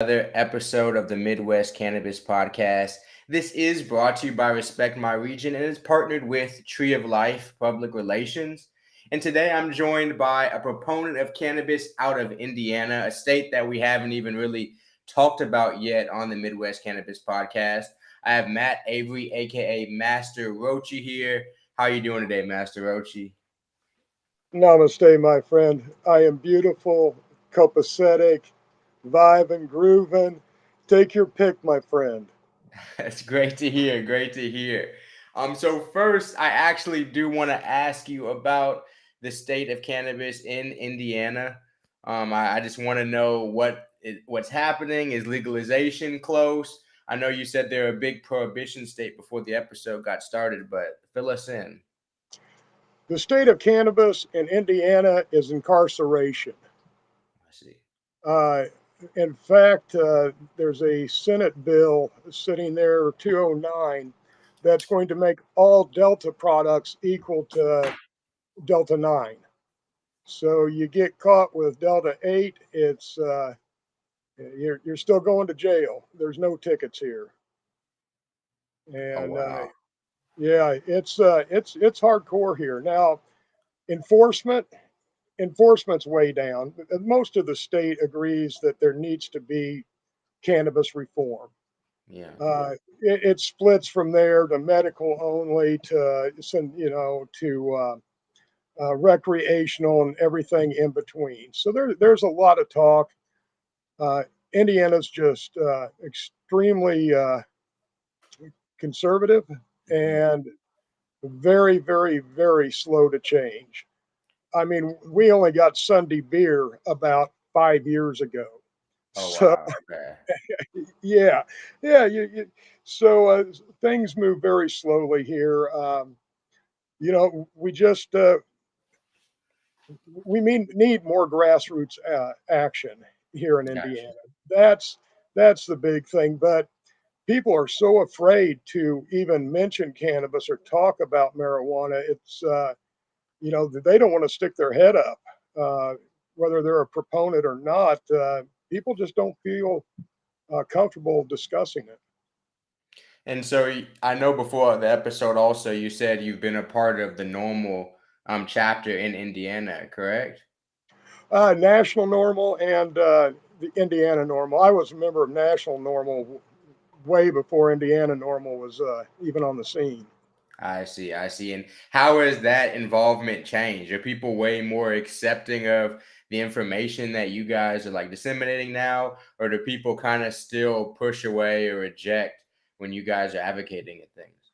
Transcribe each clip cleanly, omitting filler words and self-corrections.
another episode of the Midwest Cannabis Podcast. This is brought to you by Respect My Region and is partnered with Tree of Life Public Relations. And today I'm joined by a proponent of cannabis out of Indiana, a state that we haven't even really talked about yet on the Midwest Cannabis Podcast. I have Matt Avery, aka Master Roachee here. How are you doing today, Master Roachee? Namaste, my friend. I am beautiful, copacetic, vibing, grooving. Take your pick, my friend. That's great to hear. Great to hear. So first, I actually do want to ask you about the state of cannabis in Indiana. I just want to know what's happening. Is legalization close? I know you said they're a big prohibition state before the episode got started, but fill us in. The state of cannabis in Indiana is incarceration. I see. Uh, in fact, there's a Senate bill sitting there, 209, that's going to make all Delta products equal to Delta 9. So you get caught with Delta 8, you're still going to jail. There's no tickets here. Oh And wow. Yeah, it's hardcore here now. Enforcement enforcement's way down. Most of the state agrees that there needs to be cannabis reform. Yeah. It splits from there to medical only to recreational and everything in between. So there's a lot of talk. Uh, Indiana's just extremely conservative Hmm. and very, very, very slow to change. I mean, we only got Sunday beer about 5 years ago. Oh So wow. Okay. yeah, yeah. So things move very slowly here. We just need more grassroots action here in Gotcha. Indiana. That's that's the big thing. But people are so afraid to even mention cannabis or talk about marijuana. They don't want to stick their head up, uh, whether they're a proponent or not. People just don't feel comfortable discussing it. And so I know before the episode also you said you've been a part of the NORML chapter in Indiana, correct? National Normal and the Indiana Normal. I was a member of National Normal way before Indiana Normal was even on the scene. I see, I see. And how has that involvement changed? Are people way more accepting of the information that you guys are like disseminating now, or do people kind of still push away or reject when you guys are advocating at things?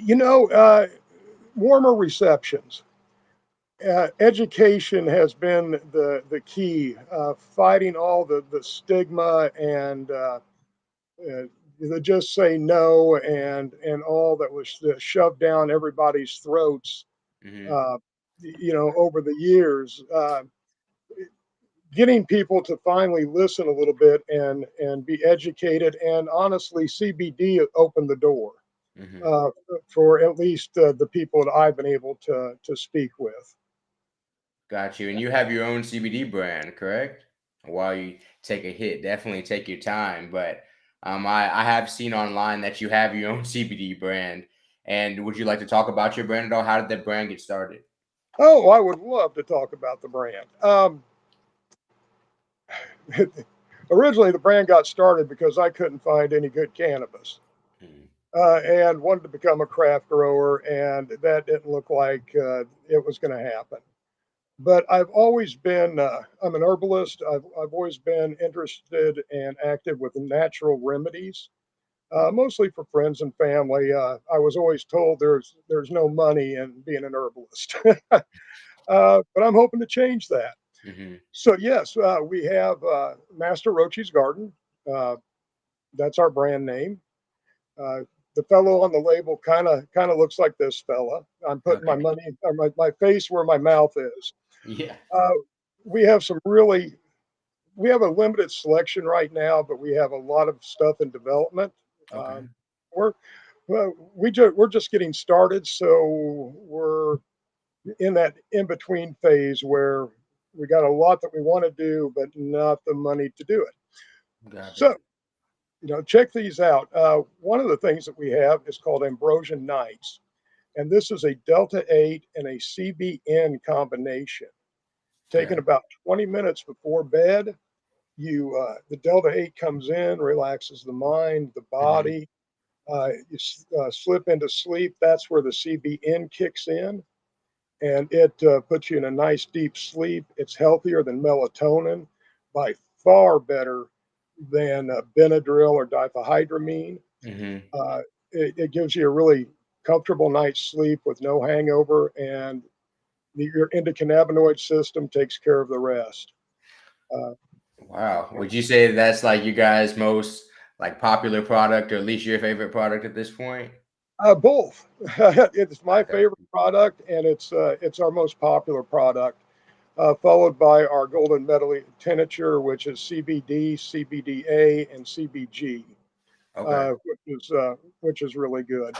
You know, warmer receptions. Education has been the key, fighting all the stigma and they just say no and all that was shoved down everybody's throats, Hmm. uh, over the years. Getting people to finally listen a little bit and be educated, and honestly, CBD opened the door Hmm. uh, for at least the people that I've been able to speak with. Got you. And you have your own CBD brand, correct? While you take a hit, definitely take your time. But I have seen online that you have your own CBD brand. And would you like to talk about your brand at all? How did that brand get started? Oh, I would love to talk about the brand. Originally, the brand got started because I couldn't find any good cannabis Mhm. and wanted to become a craft grower, and that didn't look like it was going to happen. But I've always been, I'm an herbalist. I've always been interested and active with natural remedies, mostly for friends and family. I was always told there's no money in being an herbalist, but I'm hoping to change that. Mhm. So yes, we have Master Roachee's Garden. Uh, that's our brand name. Uh, the fellow on the label kind of looks like this fella. I'm putting my Okay. money or my face where my mouth is. Yeah. Uh, we have some really we have a limited selection right now, but we have a lot of stuff in development. Okay. Um, we're we're just getting started, so we're in that in between phase where we got a lot that we want to do, but not the money to do it. Got So, it. check these out. One of the things that we have is called Ambrosia Nights, and this is a Delta 8 and a CBN combination. Taken Okay. about 20 minutes before bed, the Delta 8 comes in, relaxes the mind, the Hmm. body. You slip into sleep. That's where the CBN kicks in, and it puts you in a nice deep sleep. It's healthier than melatonin, by far better than Benadryl or diphenhydramine. Hmm. Uh, it gives you a really comfortable night's sleep with no hangover, and your endocannabinoid system takes care of the rest. Uh, Wow. Would you say that's like you guys' most like popular product, or at least your favorite product at this point? both. It's my Okay. favorite product, and it's our most popular product, followed by our golden medal tincture, which is CBD, CBDA, and CBG, Okay. uh, which is uh, which is really good.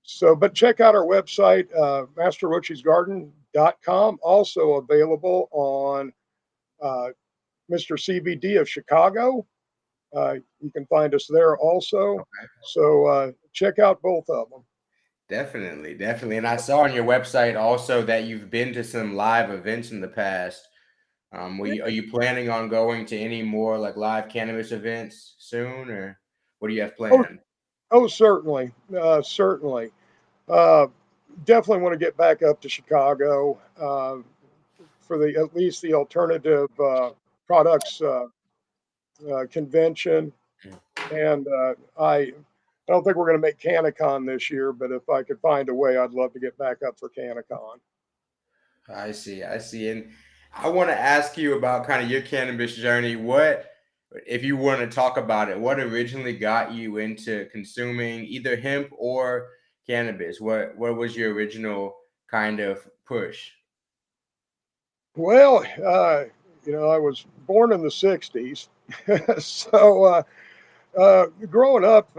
So, but check out our website, masterroacheesgarden.com. Also available on uh, Mr. CBD of Chicago. You can find us there also. Okay. So check out both of them. Definitely, definitely. And I saw on your website also that you've been to some live events in the past. Are you planning on going to any more like live cannabis events soon, or what do you have Oh, planned? oh, certainly, certainly. Uh, Definitely want to get back up to Chicago for the at least the alternative products convention, Mm. and I don't think we're going to make Canacon this year, but if I could find a way, I'd love to get back up for Canacon. I see, I see. And I want to ask you about kind of your cannabis journey. What, if you want to talk about it, what originally got you into consuming either hemp or cannabis? What was your original kind of push? Well, I was born in the '60s, so growing up,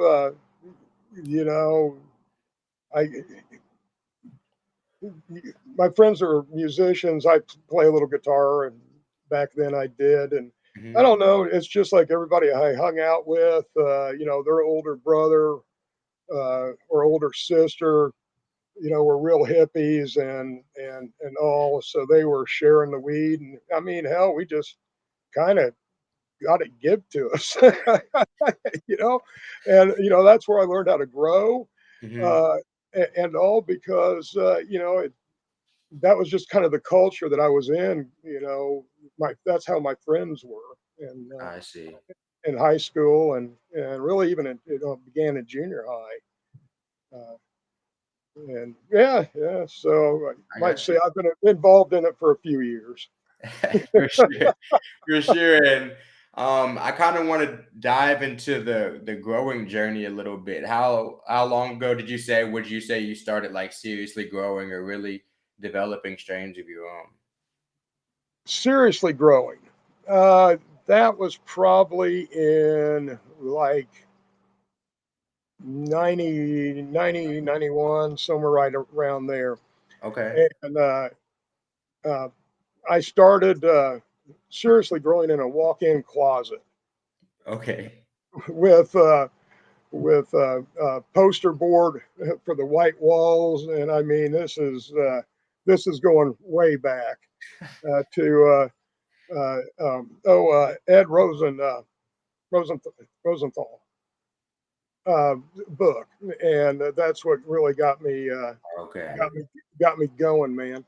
you know, I my friends are musicians. I play a little guitar, and back then I did. And I Hmm. don't know. It's just like everybody I hung out with. Their older brother or older sister. Were real hippies and all. So they were sharing the weed, and I mean, hell, we just kind of got it give to us, you know. And that's where I learned how to grow, Hmm. uh, and all because that was just kind of the culture that I was in. My that's how my friends were, and I see. in high school, and really even began in junior high. And yeah, yeah. So I I might got say you. I've been involved in it for a few years. For sure. For sure. And I kind of want to dive into the growing journey a little bit. How long ago would you say you started like seriously growing or really developing strains of your own? Seriously growing. Uh, that was probably in like 90, 91, somewhere right around there. Okay. And uh, I started seriously growing in a walk-in closet Okay. with poster board for the white walls, and I mean this is going way back to Ed Rosenthal book, and that's what really Okay. got me got me going, man.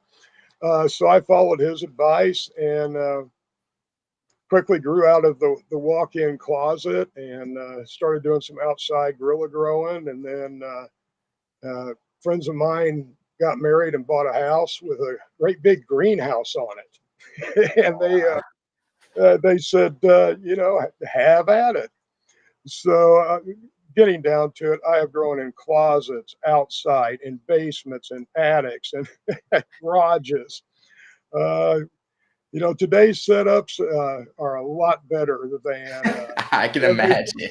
So I followed his advice and quickly grew out of the walk-in closet and started doing some outside guerrilla growing, and then friends of mine got married and bought a house with a great big greenhouse on it, and they said, have at it. So, getting down to it, I have grown in closets, outside, in basements, and attics, and garages. Uh, today's setups are a lot better than I can they. imagine.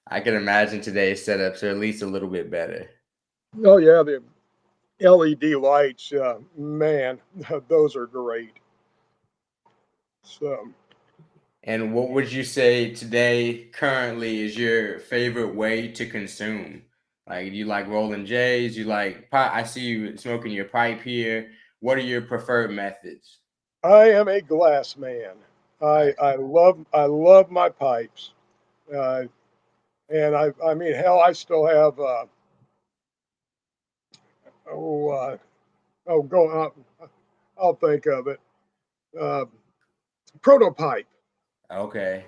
I can imagine today's setups are at least a little bit better. Oh yeah, the LED lights, man, those are great. So. And what would you say today currently is your favorite way to consume? Like, do you like rolling J's? You like pipe? I see you smoking your pipe here. What are your preferred methods? I am a glass man. I I love my pipes, uh, and I mean hell, I still have oh oh go I'll think of it. Uh, Prototype. okay.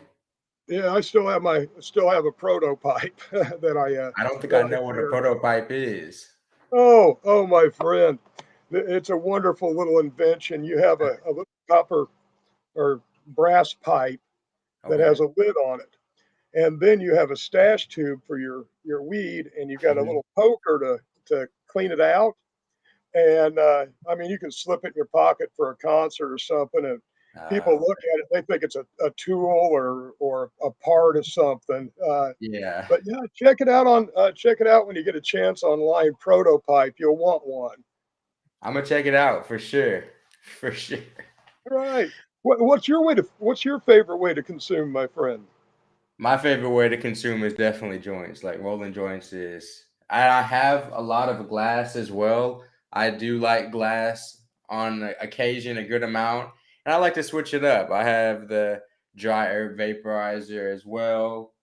Yeah, I still have a prototype I don't think I that I know what a carry. prototype is. Oh, my friend, it's a wonderful little invention. You have a little copper or brass pipe that Okay. has a lid on it, and then you have a stash tube for your weed, and you got a Hmm. little poker to clean it out. And I mean, you can slip it in your pocket for a concert or something, and people look Okay. at it, they think it's a tool or a part of something. Yeah. But yeah, check it out when you get a chance online. Prototype, you'll want one. I'm gonna check it out for sure. For sure. Right. What's your favorite way to consume, my friend? My favorite way to consume is definitely joints. Like rolling joints is. I have a lot of glass as well. I do like glass on occasion, a good amount, and I like to switch it up. I have the dry herb vaporizer as well.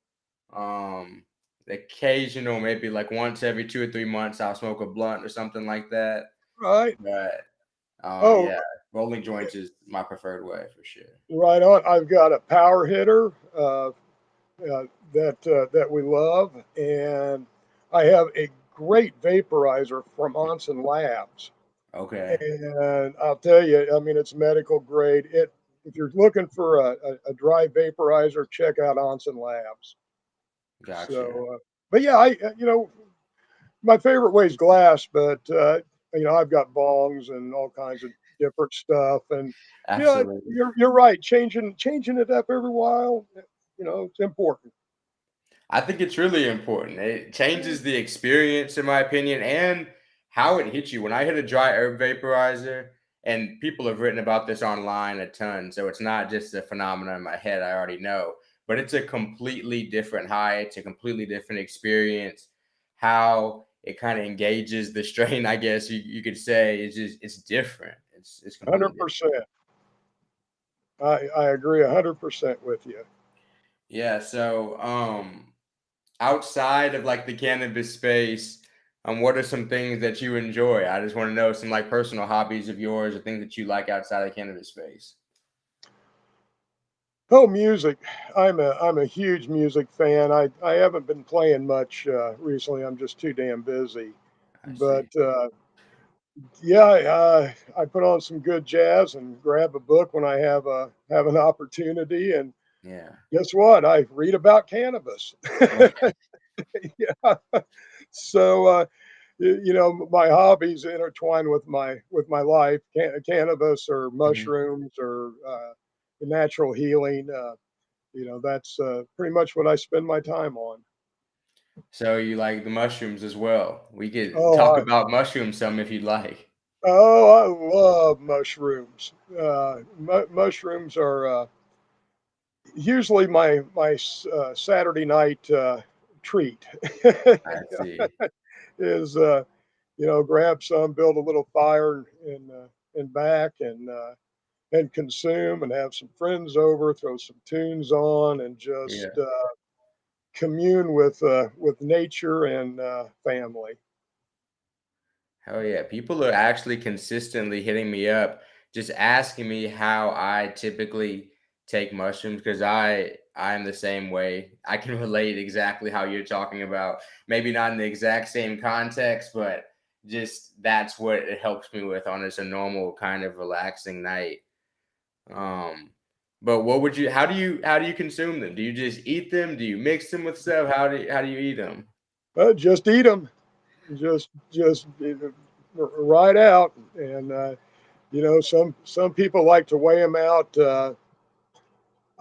The occasional, maybe like once every 2 or 3 months, I'll smoke a blunt or something like that. Right. But Oh, yeah, rolling joints is my preferred way for sure. right on. I've got a power hitter that we love, and I have a great vaporizer from Onsen Labs. Okay, And I'll tell you, I mean, it's medical grade. It If you're looking for a dry vaporizer, check out Onsen Labs. gotcha. So, but yeah, my favorite way is glass, but I've got bongs and all kinds of different stuff, and Absolutely. you're right. Changing it up every while, it's important. I think it's really important. It changes the experience, in my opinion, and how it hits you. When I hit a dry herb vaporizer, and people have written about this online a ton, so it's not just a phenomenon in my head. I already know, but it's a completely different high. It's a completely different experience. How it kind of engages the strain, I guess you could say, it's different. It's completely Hundred different. percent. I agree 100% with you. Yeah. So, outside of like the cannabis space, what are some things that you enjoy? I just want to know some like personal hobbies of yours or things that you like outside of the cannabis space. Oh, music. I'm a huge music fan. I haven't been playing much recently. I'm just too damn busy. I But see. yeah, I put on some good jazz and grab a book when I have an opportunity. And Yeah. guess what? I read about cannabis. Okay. Yeah. So my hobbies intertwine with my life. Cannabis or Mhm. mushrooms or natural healing. That's pretty much what I spend my time on. So you like the mushrooms as well. We could Oh, talk I about mushrooms some if you'd like. I love mushrooms. Mushrooms are usually my Saturday night treat. I see. Is grab some, build a little fire in back, and consume, and have some friends over, throw some tunes on, and just Yeah. commune with nature and family. Hell yeah. People are actually consistently hitting me up, just asking me how I typically take mushrooms because I'm the same way. I can relate exactly how you're talking about. Maybe not in the exact same context, but just that's what it helps me with on just a normal kind of relaxing night. Um, but what would you how do you consume them? Do you just eat them? Do you mix them with stuff? How do you eat them? Just eat them, just right out, and some people like to weigh them out.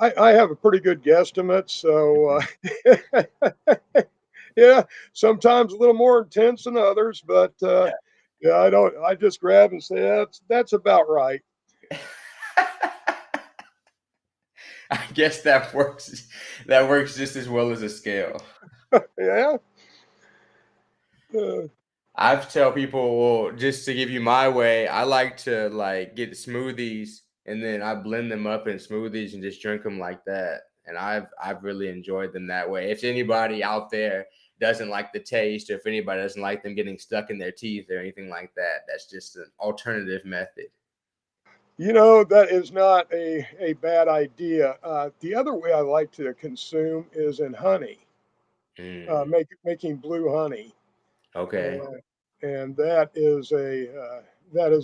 I have a pretty good guesstimate, so yeah, sometimes a little more intense than others, but yeah, I don't. I just grab and say that's about right. I guess that works. That works just as well as a scale. Yeah. Uh, I've tell people, well, just to give you my way, I like to like get smoothies and then I blend them up in smoothies and just drink them like that. And I've really enjoyed them that way. If anybody out there doesn't like the taste, or if anybody doesn't like them getting stuck in their teeth or anything like that, that's just an alternative method. that is not a bad idea. The other way I like to consume is in honey, Mm, making blue honey. okay. And, and that is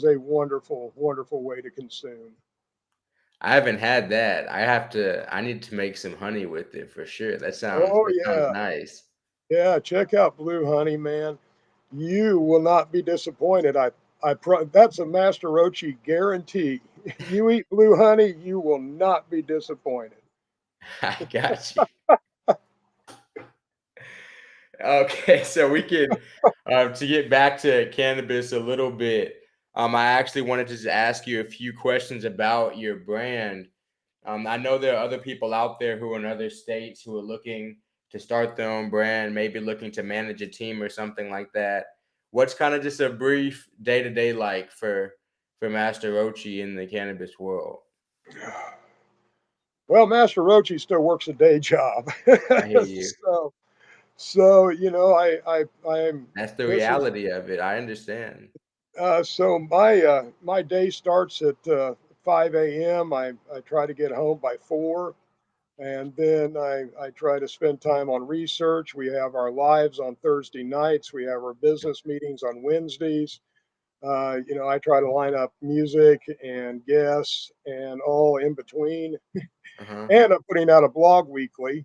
a wonderful, wonderful way to consume. I haven't had that. I need to make some honey with it for sure. Oh That sounds yeah, nice. yeah. Check out Blue Honey, man. You will not be disappointed. That's a Master Roachee guarantee. You eat Blue Honey, you will not be disappointed. I got you. Okay, so we could to get back to cannabis a little bit. I actually wanted to just ask you a few questions about your brand. I know there are other people out there who are in other states who are looking to start their own brand, maybe looking to manage a team or something like that. What's kind of just a brief day to day like for Master Roachee in the cannabis world? Well, Master Roachee still works a day job, I hear you. so I'm That's the this is reality of it. I understand. so my day starts at 5 a.m. I try to get home by 4, and then I try to spend time on research. We have our lives on Thursday nights. We have our business meetings on Wednesdays. I try to line up music and guests and all in between. Uh huh. And I'm putting out a blog weekly,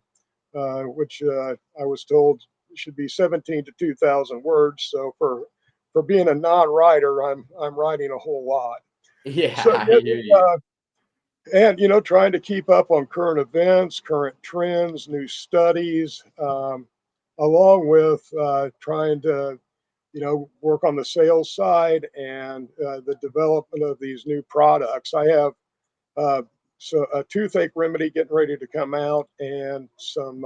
which I was told should be 17 to 2,000 words. So for being a non-writer, I'm writing a whole lot. Yeah, So I hear you. and trying to keep up on current events, current trends, new studies, along with trying to work on the sales side and the development of these new products. I have uh, so a toothache remedy getting ready to come out, and some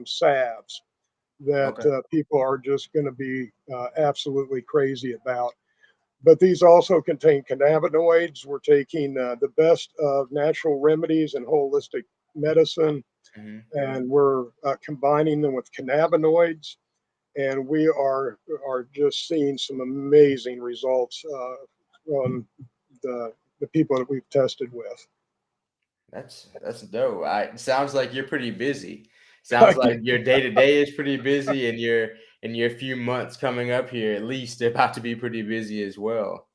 salves that Okay. people are just going to be absolutely crazy about. But these also contain cannabinoids. We're taking the best of natural remedies and holistic medicine, Hmm. and we're combining them with cannabinoids. And we are just seeing some amazing results from the people that we've tested with. That's dope. It sounds like you're pretty busy. Sounds like your day to day is pretty busy, and your few months coming up here, at least, they're about to be pretty busy as well.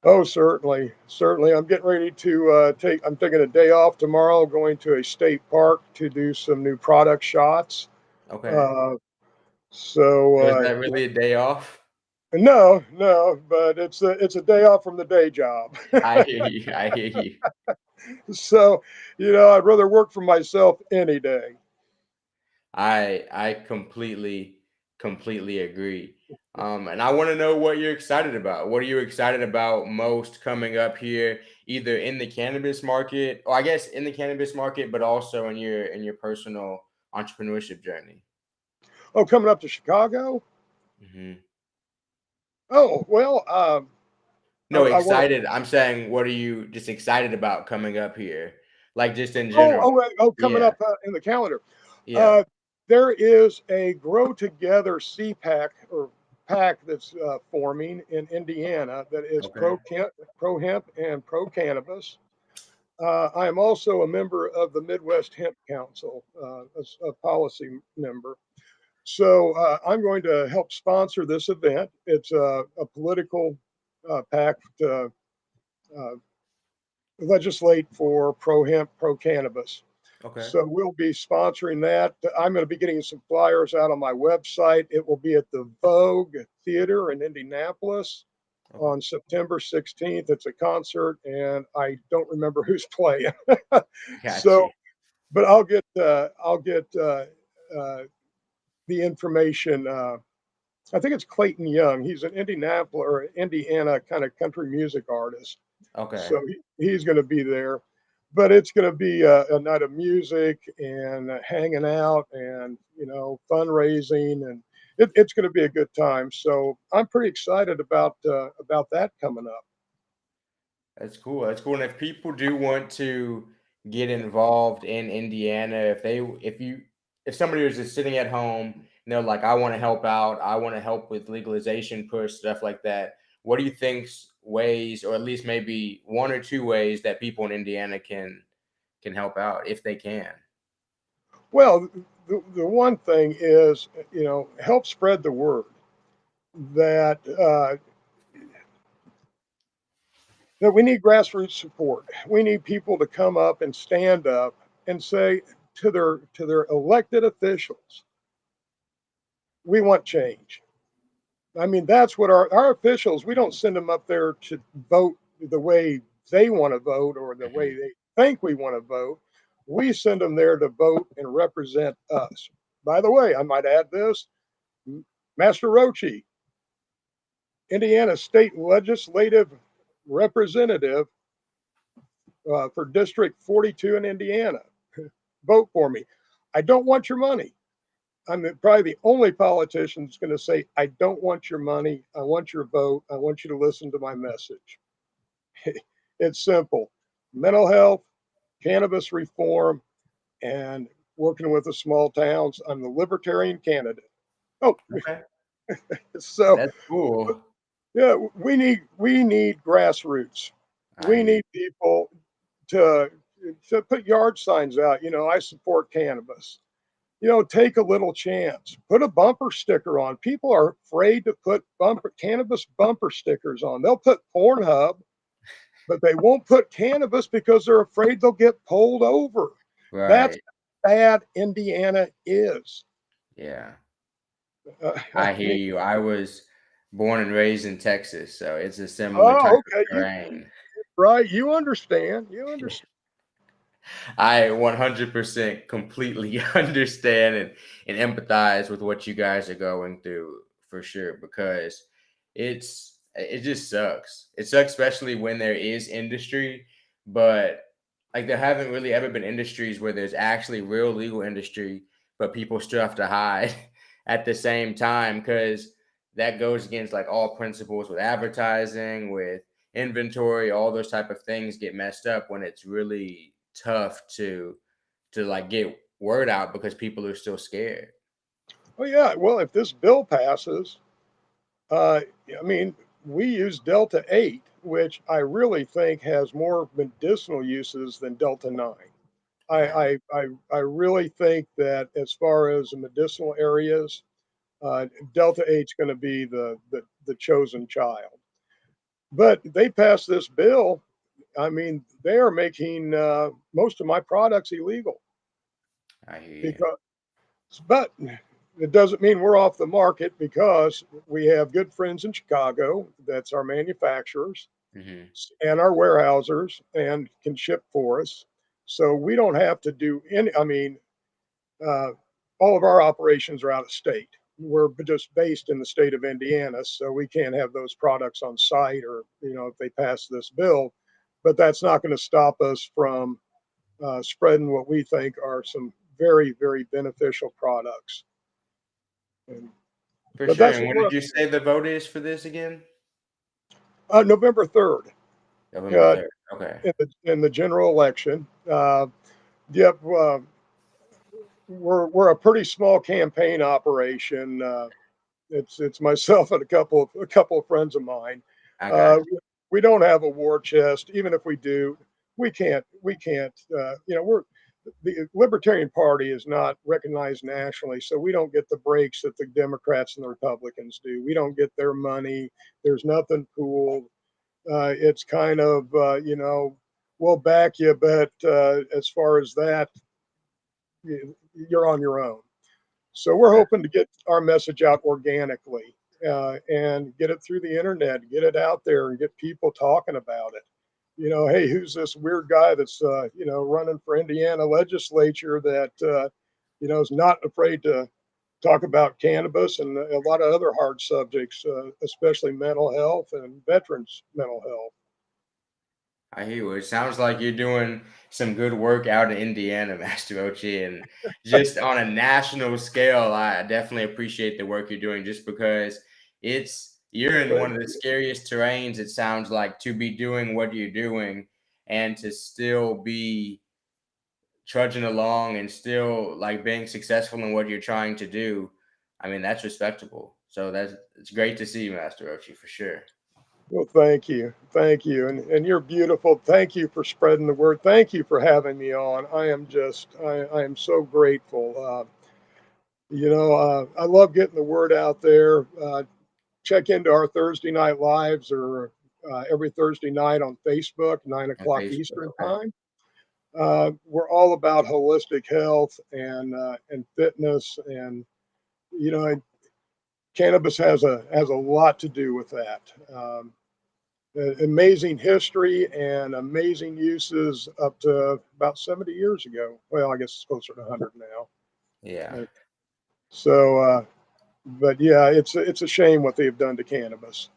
Oh, certainly, certainly. I'm getting ready to take. I'm taking a day off tomorrow, going to a state park to do some new product shots. Okay. Uh, so So is that really a day off? no, no, but it's a day off from the day job. I hear you. I hear you. So I'd rather work for myself any day. I completely agree. And I want to know what you're excited about. What are you excited about most coming up here, either in the cannabis market, or I guess in the cannabis market, but also in your personal entrepreneurship journey? Oh, coming up to Chicago. Hmm. Oh well, No, I want to. excited. I'm saying, what are you just excited about coming up here? Like just in Oh, general. oh, right, oh, coming Yeah. up in the calendar. Yeah. Uh, there is a Grow Together CPAC or pack that's forming in Indiana that is Okay. pro hemp and pro cannabis. I am also a member of the Midwest Hemp Council, as a policy member. So I'm going to help sponsor this event. It's a political pact to uh, legislate for pro hemp, pro cannabis. Okay. So we'll be sponsoring that. I'm going to be getting some flyers out on my website. It will be at the Vogue Theater in Indianapolis Okay. on September 16th. It's a concert, and I don't remember who's playing. I got So, you. but I'll get uh, the information. I think it's Clayton Young. He's an Indianapolis or Indiana kind of country music artist. Okay. So he's going to be there. but it's going to be a night of music and hanging out and fundraising, and it's going to be a good time. So I'm pretty excited about that coming up. That's cool. That's cool. And if people do want to get involved in Indiana, if somebody was just sitting at home and they're like, I want to help out, I want to help with legalization push, stuff like that. What do you think's ways, or at least maybe one or two ways that people in Indiana can help out if they can? Well, the one thing is, help spread the word that that we need grassroots support. We need people to come up and stand up and say to their elected officials, we want change. I mean, that's what our officials, we don't send them up there to vote the way they want to vote or the way Mhm. they think we want to vote. We send them there to vote and represent us. By the way, I might add this: Master Roachee, Indiana State Legislative Representative for District 42 in Indiana. Vote for me. I don't want your money. Probably the only politician that's going to say, I don't want your money. I want your vote. I want you to listen to my message. It's simple: mental health, cannabis reform, and working with the small towns. I'm the libertarian candidate. Oh, Okay. so That's cool. yeah, we need grassroots. I We hear need people to to put yard signs out. I support cannabis. Take a little chance. Put a bumper sticker on. People are afraid to put cannabis bumper stickers on. They'll put Pornhub, but they won't put cannabis because they're afraid they'll get pulled over. That's right. how bad Indiana is. Yeah. I I hear mean, you. I was born and raised in Texas, so it's a similar type oh, of okay, terrain. right. You understand. You understand. I 100% completely understand and empathize with what you guys are going through for sure, because it just sucks. It sucks, especially when there is industry, but like there haven't really ever been industries where there's actually real legal industry, but people still have to hide at the same time, because that goes against like all principles with advertising, with inventory, all those type of things get messed up when it's really tough to like get word out because people are still scared. Oh yeah. Well, if this bill passes, Uh, I mean, we use Delta 8, which I really think has more medicinal uses than Delta 9. Wow. I really think that as far as the medicinal areas, Delta 8 is going to be the chosen child. But they passed this bill. I mean, they are making most of my products illegal I hear because, but it doesn't mean we're off the market because we have good friends in Chicago. That's our manufacturers you. and our warehousers and can ship for us. So we don't have to do any, uh, all of our operations are out of state. We're just based in the state of Indiana, so we can't have those products on site or, if they pass this bill. But that's not going to stop us from spreading what we think are some very, very beneficial products. And, For but sure. that's And what when we're did you say the vote is for this again? November 3rd November uh, 3rd. Okay. in the general election. Yep, we're a pretty small campaign operation. It's myself and a couple of friends of mine. I got Uh, we don't have a war chest. Even if we do, we can't. We're the Libertarian Party is not recognized nationally, so we don't get the breaks that the Democrats and the Republicans do. We don't get their money. There's nothing pooled. It's kind of we'll back you, but as far as that, you're on your own. So we're you. hoping to get our message out organically and get it through the internet, get it out there, and get people talking about it. Hey, who's this weird guy that's running for Indiana legislature that is not afraid to talk about cannabis and a lot of other hard subjects, especially mental health and veterans' mental health. I hear you. It sounds like you're doing some good work out in Indiana, Master Roachee, and just on a national scale, I definitely appreciate the work you're doing just because you're in one Thank of the you. scariest terrains, it sounds like, to be doing what you're doing and to still be trudging along and still like being successful in what you're trying to do. I mean, that's respectable. So it's great to see, Master Roachee, for sure. Well, thank you, and you're beautiful. Thank you for spreading the word. Thank you for having me on. I am so grateful. I love getting the word out there. Check into our Thursday night lives or every Thursday night on Facebook, nine On o'clock Facebook, Eastern okay. time. We're all about holistic health and fitness, and you know, cannabis has a lot to do with that. Amazing history and amazing uses up to about 70 years ago. Well, I guess it's closer to 100 now. Yeah. Uh, but yeah, it's a shame what they've done to cannabis.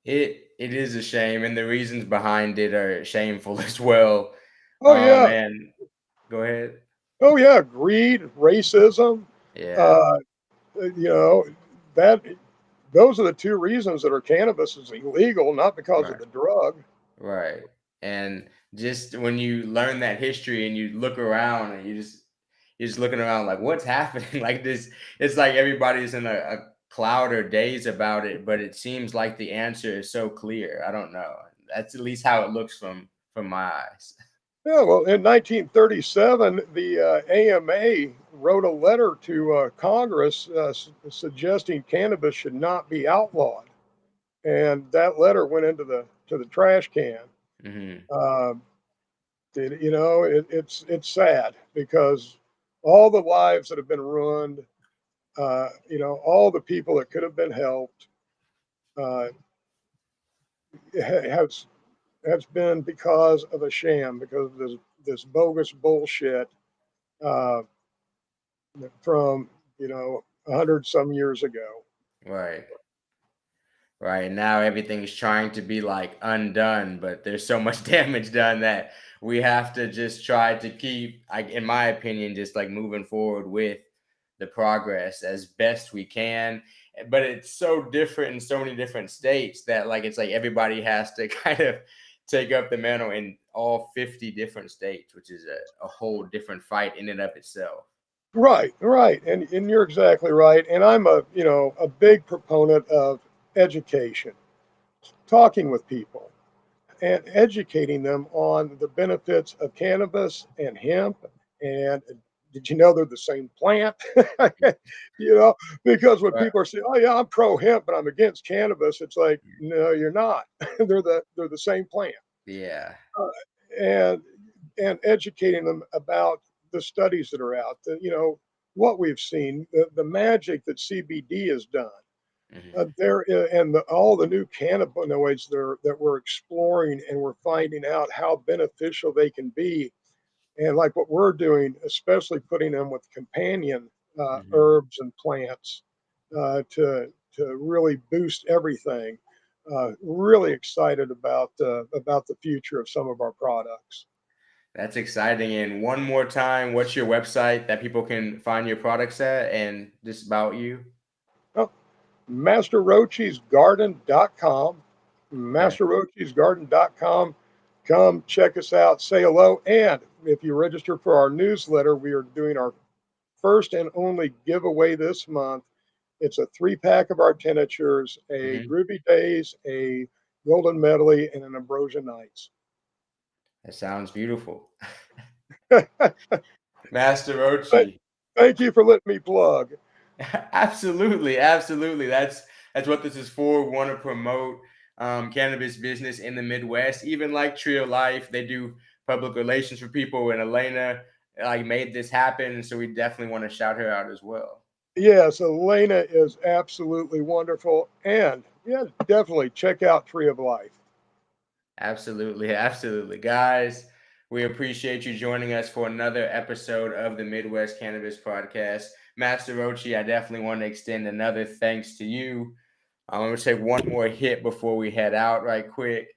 It is a shame, and the reasons behind it are shameful as well. Oh yeah, And go ahead. oh yeah, greed, racism. Yeah, Uh, you know that those are the two reasons that our cannabis is illegal, not because of right, the drug. right. And just when you learn that history and you look around and you're just looking around like what's happening like this, it's like everybody's in a cloud or daze about it, but it seems like the answer is so clear. I don't know. That's at least how it looks from my eyes. Yeah, well, in 1937, the AMA wrote a letter to Congress suggesting cannabis should not be outlawed, and that letter went into the trash can. Hmm. Uh, it's sad because all the lives that have been ruined, all the people that could have been helped, uh, has has been because of a sham, because of this bogus bullshit. Uh, from 100 some years ago. Right. Right now everything's trying to be like undone, but there's so much damage done that we have to just try to keep, like in my opinion, just like moving forward with the progress as best we can. But it's so different in so many different states that like it's like everybody has to kind of take up the mantle in all 50 different states, which is a whole different fight in and of itself. Right, right, and you're exactly right. And I'm a big proponent of education, talking with people and educating them on the benefits of cannabis and hemp. And did you know they're the same plant? you know, because when Right. people are saying, "Oh yeah, I'm pro hemp, but I'm against cannabis," it's like, no, you're not. They're the same plant. Yeah. Uh, and educating them about the studies that are out, what we've seen, the magic that CBD has done. Hmm. And all the new cannabinoids that we're exploring, and we're finding out how beneficial they can be. And like what we're doing, especially putting them with companion Hmm. herbs and plants to really boost everything. Really excited about the future of some of our products. That's exciting. And one more time, what's your website that people can find your products at and just about you? Oh, MasterRoacheesGarden.com. Okay. MasterRoacheesGarden.com. Come check us out, say hello. And if you register for our newsletter, we are doing our first and only giveaway this month. It's a 3-pack of our tinctures, a Hmm. Groovy Days, a Golden Medley, and an Ambrosia Nights. That sounds beautiful. Thank Master Roachee. you for letting me plug. Absolutely, absolutely. That's what this is for. We want to promote cannabis business in the Midwest. Even like Tree of Life, they do public relations for people, and Elena like made this happen. So we definitely want to shout her out as well. Yes, Elena is absolutely wonderful. And yeah, definitely check out Tree of Life. Absolutely, absolutely. Guys, we appreciate you joining us for another episode of the Midwest Cannabis Podcast. Master Roachee, I definitely want to extend another thanks to you. I'm going to take one more hit before we head out right quick.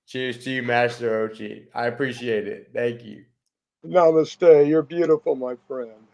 Cheers to you, Master Roachee. I appreciate it. Thank you. Namaste. You're beautiful, my friend.